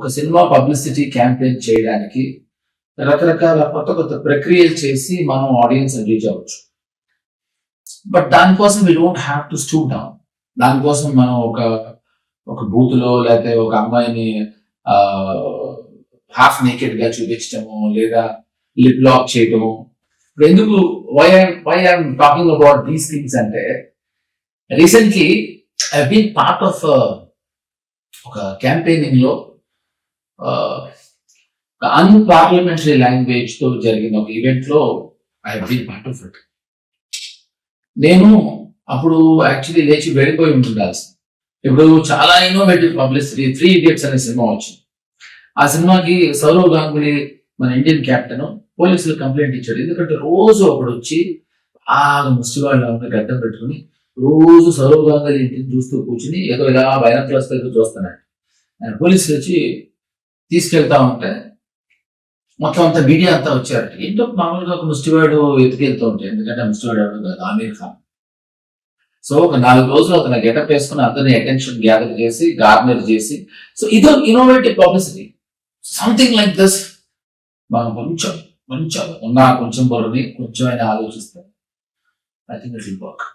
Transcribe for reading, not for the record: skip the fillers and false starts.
ఒక cinema publicity campaign చేయడానికి రకరకాల కొత్త కొత్త ప్రక్రియలు చేసి మనం ఆడియన్స్ రీచ్ అవ్వచ్చు. బట్ దానికోసం we don't have to stoop down. దానికోసం మనం ఒక బూత్లో లేకపోతే ఒక అమ్మాయిని హాఫ్ నేకెడ్ గా చూపించడము లేదా లిప్ లాక్ చేయటము. ఇప్పుడు ఎందుకు why I'm talking about these things అంటే, recently I been part of ఒక క్యాంపెయినింగ్ లో అన్పార్లమెంటరీ లాంగ్వేజ్ తో జరిగిన ఒక ఈవెంట్ లో I been part of it. నేను అప్పుడు యాక్చువల్లీ లేచి వెళ్ళిపోయి ఉంటుండాల్సి. ఇప్పుడు చాలా ఇన్నోవేటివ్ పబ్లిసిటీ 3 Idiots అనే సినిమా వచ్చింది. ఆ సినిమాకి సౌరవ్ గాంగులీ మన ఇండియన్ కెప్టెన్ పోలీసులు కంప్లైంట్ ఇచ్చాడు. ఎందుకంటే రోజు ఒకడు వచ్చి ముష్టివాళ్ళ గడ్డం పెట్టుకుని రోజు సౌరవ్ గాంగులీ ఇంటిని చూస్తూ కూర్చుని ఏదో ఇలా బైనాక్యులర్స్ దగ్గర చూస్తున్నాడు. పోలీసులు వచ్చి తీసుకెళ్తా ఉంటే మొత్తం అంతా మీడియా అంతా వచ్చారు. ఏంటో మామూలుగా ఒక ముష్టివాడు ఎత్తుకెళ్తూ ఉంటాయి, ఎందుకంటే ముష్టివాడు ఎవరు కాదు, ఆమీర్ ఖాన్. సో ఒక 4 రోజులు అతను గెటప్ వేసుకుని అందరినీ అటెన్షన్ గ్యాదర్ చేసి గార్నర్ చేసి, సో ఇదో innovative publicity. Something like this మనం కొంచెం కొంచెం బుర్రని కొంచెం అయినా ఆలోచిస్తే I think it will work.